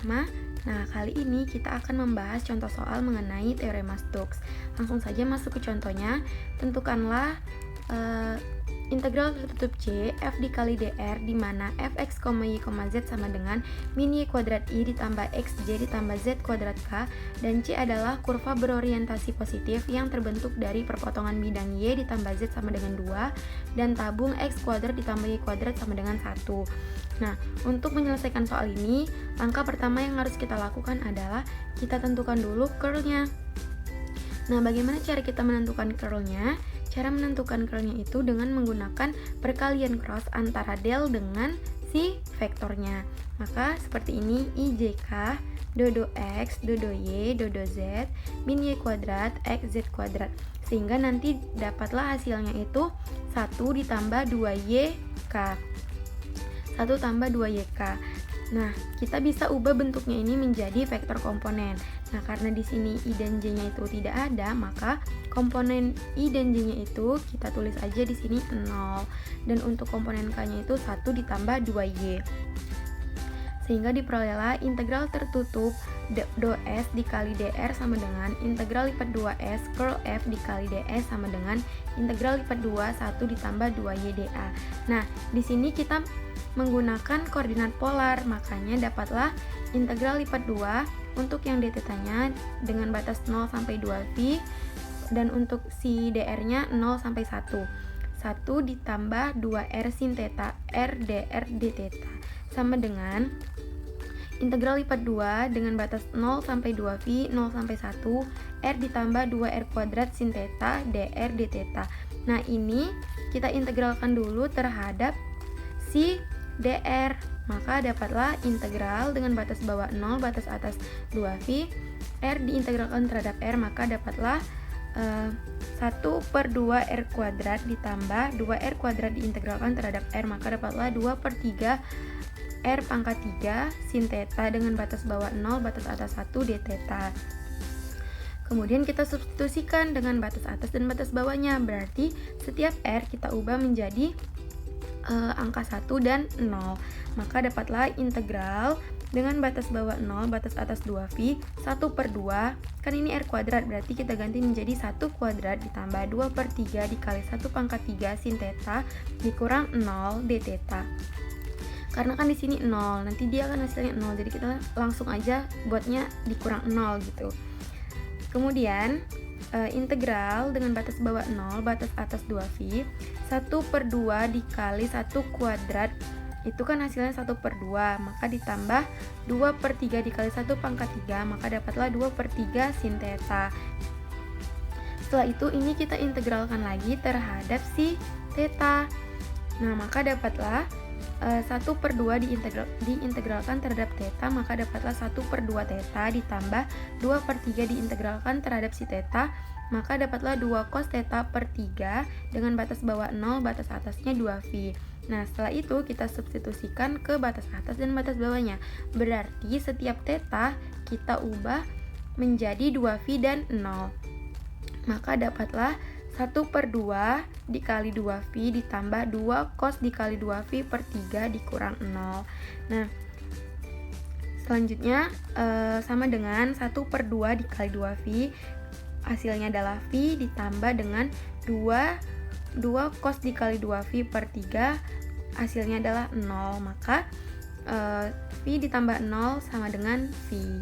Rahma. Nah, kali ini kita akan membahas contoh soal mengenai teorema Stokes. Langsung saja masuk ke contohnya. Tentukanlah integral tertutup C f dikali dr di mana fx, y, z sama dengan min y kuadrat i ditambah xj ditambah z kuadrat k, dan C adalah kurva berorientasi positif yang terbentuk dari perpotongan bidang y ditambah z sama dengan 2 dan tabung x kuadrat ditambah y kuadrat sama dengan 1. Nah, untuk menyelesaikan soal ini, langkah pertama yang harus kita lakukan adalah kita tentukan dulu curlnya. Nah, bagaimana cara kita menentukan curlnya? Cara menentukan curlnya itu dengan menggunakan perkalian cross antara del dengan si vektornya. Maka seperti ini, IJK dodo x, dodo y, dodo z, min y kuadrat, x, z kuadrat. Sehingga nanti dapatlah hasilnya itu 1 ditambah 2YK. 1 tambah 2YK. Nah, kita bisa ubah bentuknya ini menjadi vektor komponen. Nah, karena di sini I dan J-nya itu tidak ada, maka komponen I dan J-nya itu kita tulis aja di sini 0. Dan untuk komponen K-nya itu 1 ditambah 2Y. Sehingga diperolehlah integral tertutup do S dikali dr sama dengan integral lipat 2S curl F dikali ds sama dengan integral lipat 2 1 ditambah 2Y dA. Nah, di sini kita menggunakan koordinat polar, makanya dapatlah integral lipat 2 untuk yang dθ-nya dengan batas 0 sampai 2π, dan untuk si dr-nya 0 sampai 1. 1 ditambah 2r sin θ r dr dθ sama dengan integral lipat 2 dengan batas 0 sampai 2π, 0 sampai 1, r ditambah 2r kuadrat sin θ dr dθ. Nah, ini kita integralkan dulu terhadap si dr, maka dapatlah integral dengan batas bawah 0, batas atas 2π, r diintegralkan terhadap r, maka dapatlah 1/2 r kuadrat ditambah 2r kuadrat diintegralkan terhadap r, maka dapatlah 2/3 r pangkat 3 sin θ dengan batas bawah 0, batas atas 1 dθ. Kemudian kita substitusikan dengan batas atas dan batas bawahnya, berarti setiap r kita ubah menjadi angka 1 dan 0. Maka dapatlah integral dengan batas bawah 0, batas atas 2π, 1/2, kan ini r kuadrat, berarti kita ganti menjadi 1 kuadrat ditambah 2/3 dikali 1 pangkat 3 sin θ dikurang 0 dθ. Karena kan di sini 0, nanti dia akan hasilnya 0, jadi kita langsung aja buatnya dikurang 0 gitu. Kemudian integral dengan batas bawah 0, batas atas 2π, 1/2 dikali 1 kuadrat, itu kan hasilnya 1/2, maka ditambah 2/3 dikali 1 pangkat 3, maka dapatlah 2/3 sin θ. Setelah itu ini kita integralkan lagi terhadap si θ. Nah, maka dapatlah 1/2 diintegralkan terhadap θ, maka dapatlah 1/2 θ ditambah 2/3 diintegralkan terhadap si θ, maka dapatlah 2 cos θ/3 dengan batas bawah 0, batas atasnya 2π. Nah, setelah itu kita substitusikan ke batas atas dan batas bawahnya, berarti setiap θ kita ubah menjadi 2π dan 0, maka dapatlah 1/2 dikali 2π ditambah 2 cos dikali 2π/3 dikurang 0. Nah, selanjutnya sama dengan 1/2 dikali 2π, hasilnya adalah π ditambah dengan 2 cos dikali 2π/3, hasilnya adalah 0, maka π ditambah 0 sama dengan π.